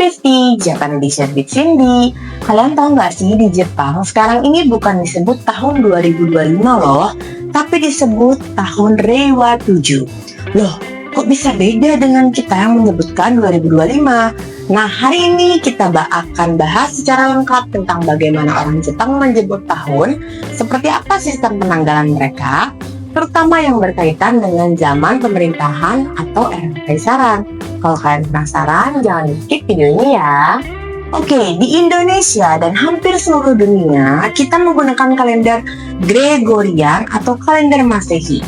Besti, Japan Edition with Cindy. Kalian tahu nggak sih, di Jepang sekarang ini bukan disebut tahun 2025 loh, tapi disebut tahun Reiwa 7. Loh, kok bisa beda dengan kita yang menyebutkan 2025? Nah, hari ini kita akan bahas secara lengkap tentang bagaimana orang Jepang menyebut tahun, seperti apa sistem penanggalan mereka, terutama yang berkaitan dengan zaman pemerintahan atau era kekaisaran. Kalau kalian penasaran, jangan skip video ini ya. Oke, di Indonesia dan hampir seluruh dunia, kita menggunakan kalender Gregorian atau kalender Masehi.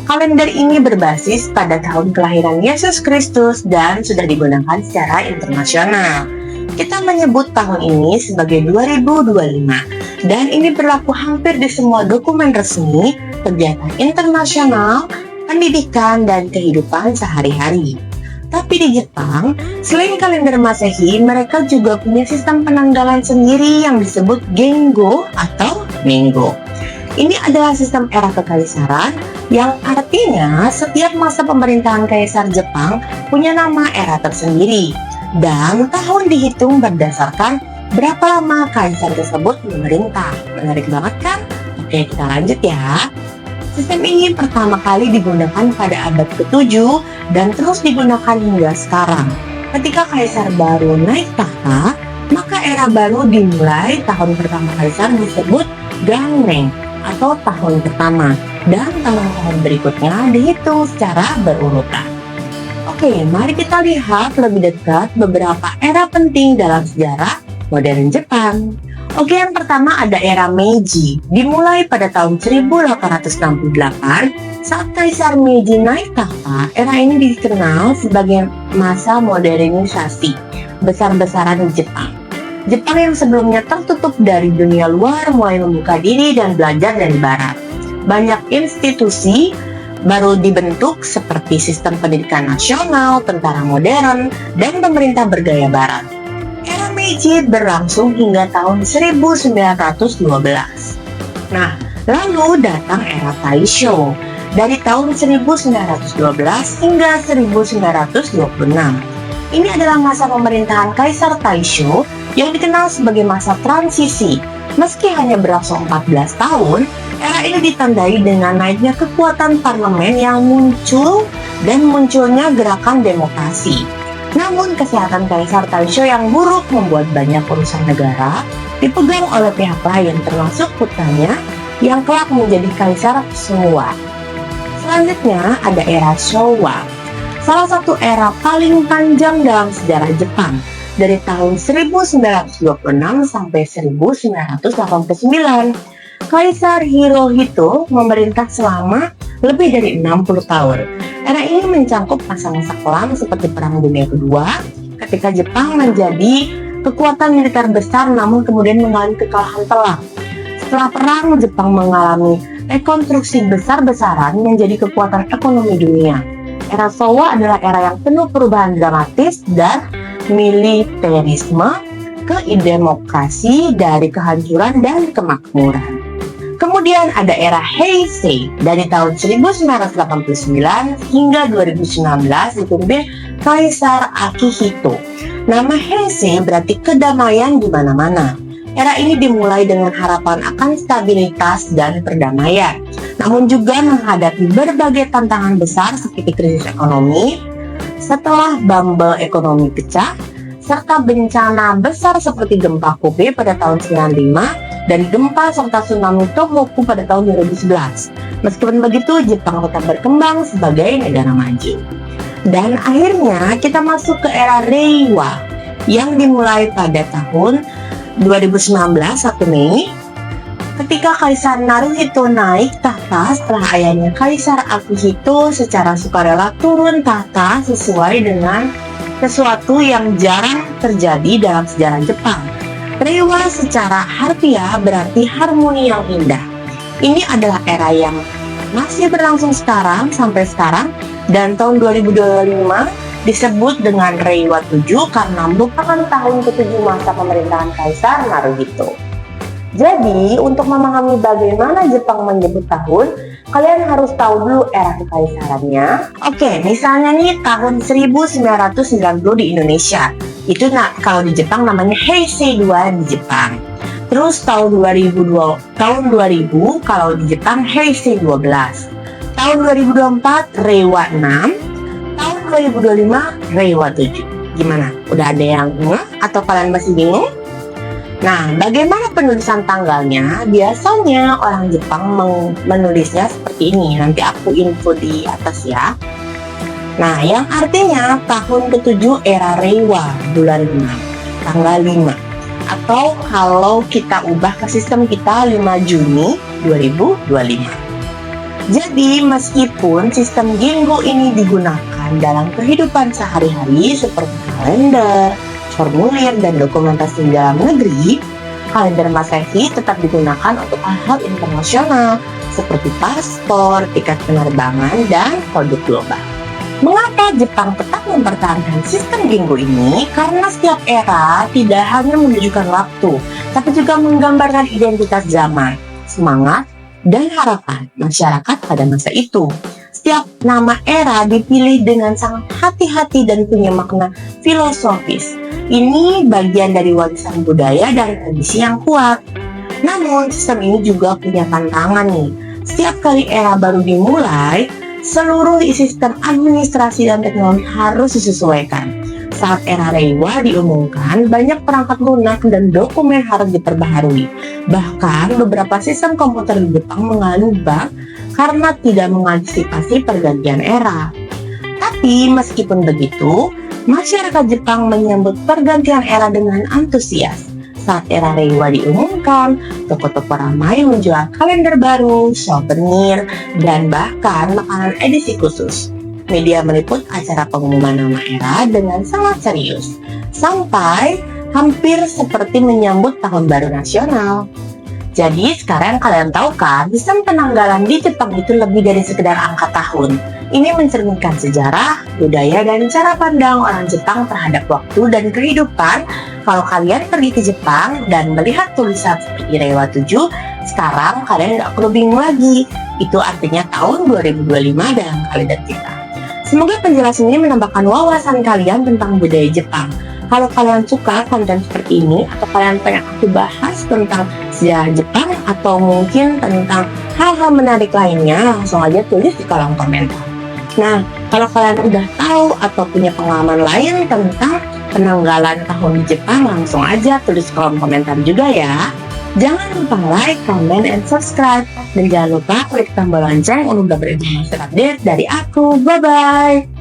Kalender ini berbasis pada tahun kelahiran Yesus Kristus dan sudah digunakan secara internasional. Kita menyebut tahun ini sebagai 2025, dan ini berlaku hampir di semua dokumen resmi, kegiatan internasional, pendidikan, dan kehidupan sehari-hari. Tapi di Jepang, selain kalender Masehi, mereka juga punya sistem penanggalan sendiri yang disebut Gengo atau Minggu. Ini adalah sistem era kekaisaran yang artinya setiap masa pemerintahan kaisar Jepang punya nama era tersendiri. Dan tahun dihitung berdasarkan berapa lama kaisar tersebut memerintah. Menarik banget kan? Oke, kita lanjut ya. Sistem ini pertama kali digunakan pada abad ke-7 dan terus digunakan hingga sekarang. Ketika kaisar baru naik tahta, maka era baru dimulai. Tahun pertama kaisar disebut Ganmeng atau tahun pertama, dan tahun-tahun berikutnya dihitung secara berurutan. Oke, mari kita lihat lebih dekat beberapa era penting dalam sejarah modern Jepang. Oke, yang pertama ada era Meiji, dimulai pada tahun 1868 saat Kaisar Meiji naik tahta. Era ini dikenal sebagai masa modernisasi besar-besaran di Jepang. Jepang yang sebelumnya tertutup dari dunia luar mulai membuka diri dan belajar dari barat. Banyak institusi baru dibentuk seperti sistem pendidikan nasional, tentara modern, dan pemerintah bergaya barat. Era Meiji berlangsung hingga tahun 1912. Nah, lalu datang era Taisho dari tahun 1912 hingga 1926. Ini adalah masa pemerintahan Kaisar Taisho yang dikenal sebagai masa transisi. Meski hanya berlangsung 14 tahun, era ini ditandai dengan naiknya kekuatan parlemen yang muncul dan munculnya gerakan demokrasi. Namun, kesehatan Kaisar Taisho yang buruk membuat banyak urusan negara dipegang oleh pihak lain, termasuk putranya yang kelak menjadi Kaisar Showa. Selanjutnya ada era Showa, salah satu era paling panjang dalam sejarah Jepang, dari tahun 1926 sampai 1989. Kaisar Hirohito memerintah selama lebih dari 60 tahun. Era ini mencangkup masa-masa kelam seperti Perang Dunia Kedua, ketika Jepang menjadi kekuatan militer besar namun kemudian mengalami kekalahan telak. Setelah perang, Jepang mengalami rekonstruksi besar-besaran menjadi kekuatan ekonomi dunia. Era Showa adalah era yang penuh perubahan dramatis dan militerisme ke demokrasi, dari kehancuran dan kemakmuran. Kemudian ada era Heisei dari tahun 1989 hingga 2019 dipimpin Kaisar Akihito. Nama Heisei berarti kedamaian di mana-mana. Era ini dimulai dengan harapan akan stabilitas dan perdamaian, namun juga menghadapi berbagai tantangan besar seperti krisis ekonomi setelah bubble ekonomi pecah, serta bencana besar seperti gempa Kobe pada tahun 1995 dan gempa serta tsunami Tohoku pada tahun 2011. Meskipun begitu, Jepang tetap berkembang sebagai negara maju. Dan akhirnya kita masuk ke era Reiwa yang dimulai pada tahun 2019 1 Mei ketika Kaisar Naruhito naik tahta setelah ayahnya Kaisar Akihito secara sukarela turun tahta sesuai dengan sesuatu yang jarang terjadi dalam sejarah Jepang. Reiwa secara harfiah berarti harmoni yang indah. Ini adalah era yang masih berlangsung sampai sekarang, dan tahun 2025 disebut dengan Reiwa 7 karena merupakan tahun ke-7 masa pemerintahan Kaisar Naruhito. Jadi, untuk memahami bagaimana Jepang menyebut tahun, kalian harus tahu dulu era kekaisarannya. Oke, misalnya nih tahun 1990 di Indonesia. Itu kalau di Jepang namanya Heisei 2 di Jepang. Terus tahun 2000 kalau di Jepang Heisei 12. Tahun 2024 Reiwa 6. Tahun 2025 Reiwa 7. Gimana? Udah ada yang atau kalian masih bingung? Nah, bagaimana penulisan tanggalnya? Biasanya orang Jepang menulisnya seperti ini. Nanti aku info di atas ya. Nah, yang artinya tahun ke-7 era Reiwa, bulan 6, tanggal 5. Atau kalau kita ubah ke sistem kita 5 Juni 2025. Jadi, meskipun sistem Gingo ini digunakan dalam kehidupan sehari-hari seperti kalender, formulir, dan dokumentasi dalam negeri, kalender Masehi tetap digunakan untuk hal-hal internasional seperti paspor, tiket penerbangan, dan produk global. Mengapa Jepang tetap mempertahankan sistem Gingo ini? Karena setiap era tidak hanya menunjukkan waktu, tapi juga menggambarkan identitas zaman, semangat, dan harapan masyarakat pada masa itu. Setiap nama era dipilih dengan sangat hati-hati dan punya makna filosofis. Ini bagian dari warisan budaya dan tradisi yang kuat. Namun, sistem ini juga punya tantangan nih. Setiap kali era baru dimulai, seluruh sistem administrasi dan teknologi harus disesuaikan. Saat era Reiwa diumumkan, banyak perangkat lunak dan dokumen harus diperbaharui. Bahkan, beberapa sistem komputer di Jepang mengalami bug karena tidak mengantisipasi pergantian era. Tapi, meskipun begitu, masyarakat Jepang menyambut pergantian era dengan antusias. Saat era Reiwa diumumkan, toko-toko ramai menjual kalender baru, souvenir, dan bahkan makanan edisi khusus. Media meliput acara pengumuman nama era dengan sangat serius, sampai hampir seperti menyambut tahun baru nasional. Jadi sekarang kalian tahu kan, sistem penanggalan di Jepang itu lebih dari sekedar angka tahun. Ini mencerminkan sejarah, budaya, dan cara pandang orang Jepang terhadap waktu dan kehidupan. Kalau kalian pergi ke Jepang dan melihat tulisan seperti Reiwa 7, sekarang kalian nggak perlu bingung lagi. Itu artinya tahun 2025 dalam kalender kita. Semoga penjelasan ini menambahkan wawasan kalian tentang budaya Jepang. Kalau kalian suka konten seperti ini, atau kalian pengen aku bahas tentang sejarah Jepang, atau mungkin tentang hal-hal menarik lainnya, langsung aja tulis di kolom komentar. Nah, kalau kalian udah tahu atau punya pengalaman lain tentang penanggalan tahun di Jepang, langsung aja tulis kolom komentar juga ya. Jangan lupa like, comment, and subscribe. Dan jangan lupa klik tombol lonceng untuk dapat informasi update dari aku. Bye-bye!